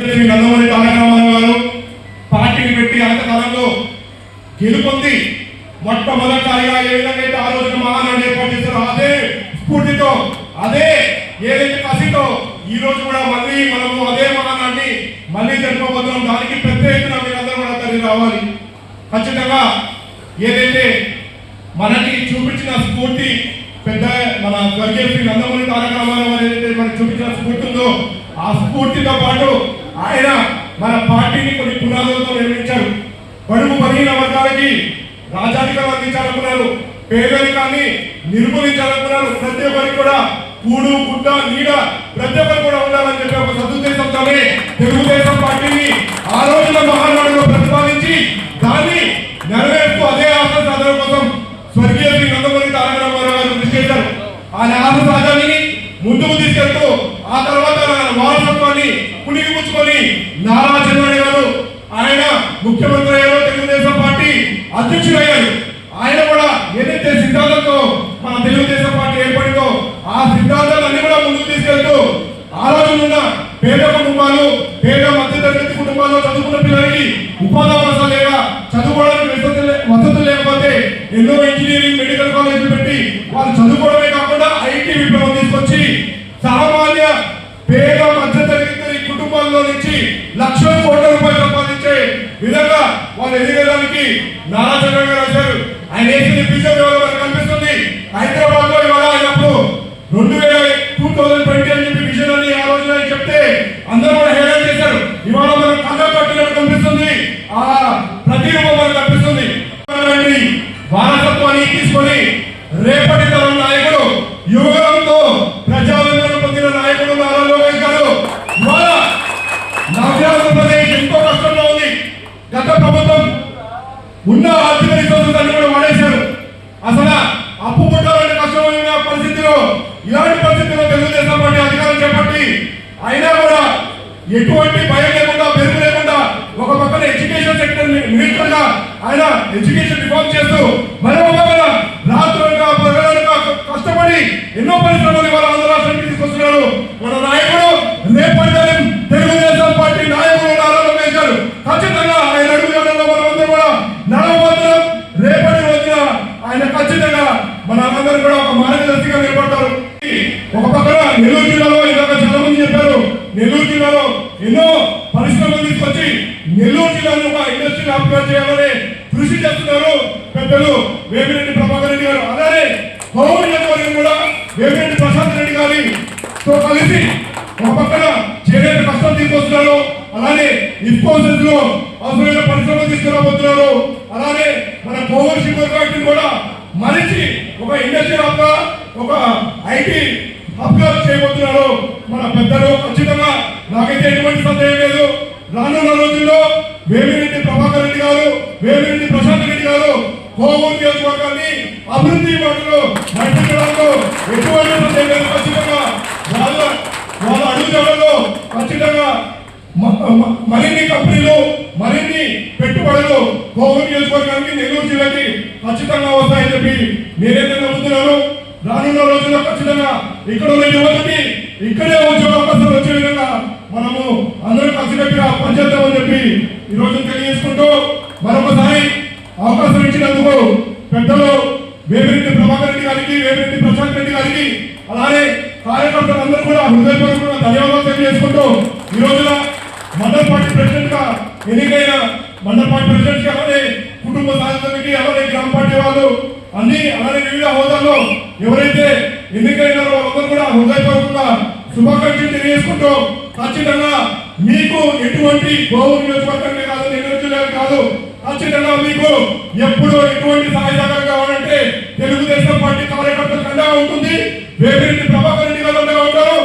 నందమూరి తారక రామారావు గారు పార్టీని పెట్టి అంతకాలంలో గెలుపొంది మొట్టమొదటిసారిగా ఏ విధంగా అయితే ఆ రోజున మహానాడు ఏర్పాటు చేశారో అదే స్ఫూర్తితో అదే ఏదైతే కసితో ఈ రోజు కూడా మళ్ళీ మనము అదే మహానాడిని మళ్ళీ జరుపుకోబోతున్నాం. దానికి పెద్ద ఎత్తున మీరందరూ కూడా తరలి రావాలి. ఖచ్చితంగా ఏదైతే మనకి చూపించిన స్ఫూర్తి పెద్ద మన స్వర్గీయ శ్రీ నందమూరి తారక రామారావు గారు ఏదైతే మనకు చూపించిన స్ఫూర్తి ఉందో ఆ స్ఫూర్తితో పాటు ఆయన మన పార్టీని కొన్ని పునాదులతో నిర్మించారు. బడుగు బలహీన వర్గాలకి రాజాధికారం అందించాలనుకున్నారు, పేదరికాన్ని నిర్మూలించాలనుకున్నారు. ప్రతి ఒక్కరికి కూడా కూడు గుడ్డ నీడ ప్రతి ఒక్కరు కూడా ఉండాలని చెప్పి ఒక సదుద్దేశంతోనే తెలుగుదేశం పార్టీని ఆ రోజున మహానాడులో ప్రతిపాదించి దాన్ని నెరవేరుస్తూ అదే ఆశ సాధన కోసం స్వర్గీయ శ్రీ నందమూరి తారక రామారావు గారు కృషి చేశారు. ఆ ఆశ సాధనని ముందుకు తీసుకెళ్తూ ఆ తర్వాత వారసత్వాన్ని పుణిగిపుచ్చుకొని నారా చంద్రబాబు గారు ఆయన ముఖ్యమంత్రి అయ్యారు, తెలుగుదేశం పార్టీ అధ్యక్షుడు అయ్యారు. ఆయన కూడా ఏదైతే సిద్ధాంతంతో మన తెలుగుదేశం పార్టీ ఏర్పడిందో ఆ సిద్ధాంతాలన్నీ కూడా ముందుకు తీసుకెళ్తూ ఆ రోజున పేద కుటుంబాలు, పేద మధ్యతరగతి కుటుంబాల్లో చదువుకున్న పిల్లలకి ఉపాధి అవకాశాలు లేక చదువుకోవడానికి వసతులు లేకపోతే ఎన్నో ఇంజనీరింగ్ మెడికల్ కాలేజీలు పెట్టి వాళ్ళు చదువుకోవడమే కాకుండా ఐటీ విప్లవం తీసుకొచ్చి సామాన్య పేద మధ్యతరగతి కుటుంబాల్లో నుంచి లక్షల కోట్ల రూపాయలు సంపాదించే విధంగా వాళ్ళు ఎదిగడానికి నారా చంద్రబాబు గారు వచ్చారు. ఆయన వేసిన విజన్ మనకు కనిపిస్తుంది. హైదరాబాద్ లో ఇవాళ అయినప్పుడు 2020 అని చెప్పి విజన్ అని ఆ రోజున చెప్తే అందరూ కూడా హేళన చేశారు. ఇవాళ మనం కళ్ళ కట్టినట్టు కనిపిస్తుంది, ఆ ప్రతిరూపం మనకు కనిపిస్తుంది. వారసత్వాన్ని తీసుకొని రేపటి తరం నాయకుడు యువగలంతో ప్రజాదరణ పొందిన నాయకుడు నారా లోకేష్ గారు ఇవాళ నవ్యాంధ్రప్రదేశ్ ఎంతో కష్టంలో ఉంది. గత ప్రభుత్వం ఉన్న ఆర్థిక రిసోర్సెస్ కూడా వాడేశారు. అసలు అప్పు పుట్టాలంటే కష్టమైన పరిస్థితిలో ఇలాంటి పరిస్థితుల్లో తెలుగుదేశం పార్టీ అధికారం చేపట్టి అయినా కూడా ఎటువంటి భయం లేకుండా బెరుగు లేకుండా ఒక పక్కన ఎడ్యుకేషన్ సెక్టర్ మినిస్టర్ గా ఆయన ఎడ్యుకేషన్ రిఫార్మ్ చేస్తూ మరో పక్కన రాత్రులుగా పగలనుగా కష్టపడి ఎన్నో పరిశ్రమలు ఇవాళ ఆంధ్ర రాష్ట్రానికి తీసుకొస్తున్నారు. మన నాయకుడు రేపటి తెలుగుదేశం పార్టీ నాయకుడు నారా లోకేష్ గారు ఖచ్చితంగా ఆయన అడుగుజాడల్లో మనమందరూ కూడా నడవబోతున్నాం. రేపటి రోజున ఆయన ఖచ్చితంగా మన అందరూ కూడా ఒక మార్గదర్శిగా నిలబడతారు. ఒక పక్కన నెల్లూరు జిల్లాలో ఇందాక చాలా మంది చెప్పారు, నెల్లూరు జిల్లాలో ఎన్నో పరిశ్రమలు తీసుకొచ్చి నెల్లూరు జిల్లాను ఒక ఇండస్ట్రీ హబ్గా చేయాలని కృషి చేస్తున్నారు పెద్దలు వేమిరెడ్డి ప్రభాకర్ రెడ్డి గారు. అలానే పౌరు నియోజకవర్గం కూడా వేమిరెడ్డి ప్రశాంత్ రెడ్డి గారితో కలిసి ఒక పక్కన చేనేత కష్టం తీసుకొస్తున్నారు. అలానే ఇన్ఫోసిస్ లో అవసరమైన పరిశ్రమలు తీసుకురాబోతున్నారు. అలానే మన పవర్ షుగర్ ఫ్యాక్టరీ కూడా మరిచి ఒక ఇండస్ట్రీ హబ్ గా ఒక ఐటీ హబ్ గా చేయబోతున్నారు మన పెద్దలు. ఖచ్చితంగా నాకైతే ఎటువంటి సందేహం లేదు, రానున్న రోజుల్లో వేమిరెడ్డి ప్రభాకర్ రెడ్డి గారు, వేమిరెడ్డి ప్రశాంత్ రెడ్డి గారు కోవూరు నియోజకవర్గాన్ని అభివృద్ధి బాటలో నడిపించడంలో ఎటువంటి సందేహం లేదు. ఖచ్చితంగా వాళ్ళ అడుగుజాడల్లో ఖచ్చితంగా మరిన్ని కంపెనీలు, మరిన్ని పెట్టుబడులు కోవూరు నియోజకవర్గానికి, నెల్లూరు జిల్లాకి ఖచ్చితంగా వస్తాయని చెప్పి నేనైతే నమ్ముతున్నాను. రానున్న రోజుల్లో ఖచ్చితంగా ఇక్కడ ఉన్న యువతకి ఇక్కడే ఉద్యోగ అవకాశాలు వచ్చే విధంగా మనము అందరూ కలిసికట్టుగా పనిచేద్దామని చెప్పి ఈ రోజు తెలియజేసుకుంటూ మరొకసారి అవకాశం ఇచ్చినందుకు పెద్దలు వేమిరెడ్డి ప్రభాకర్ రెడ్డి గారికి, వేమిరెడ్డి ప్రశాంత్ రెడ్డి గారికి, అలానే కార్యకర్తలందరూ కూడా హృదయపూర్వకంగా ధన్యవాదాలు తెలియజేసుకుంటూ ఈ రోజున మండల పార్టీ ప్రెసిడెంట్ గా ఎన్నికైన మండల పార్టీ ప్రెసిడెంట్ గా అలానే కుటుంబ సాధికారికి, అలానే గ్రామ పార్టీ వాళ్ళు అన్ని అలానే వివిధ హోదాల్లో ఎవరైతే ఎన్నికైనారో వాళ్ళందరూ కూడా హృదయపూర్వకంగా శుభాకాంక్షలు తెలియజేసుకుంటూ ఖచ్చితంగా మీకు ఎటువంటి కోవూరు నియోజకవర్గమే కాదు, నెల్లూరు జిల్లా కాదు, ఖచ్చితంగా మీకు ఎప్పుడు ఎటువంటి సహాయ సహకారం కావాలంటే తెలుగుదేశం పార్టీ కార్యకర్తలకు అండగా ఉంటుంది. వేమిరెడ్డి ప్రభాకర్ రెడ్డి గారు అండగా ఉంటారు.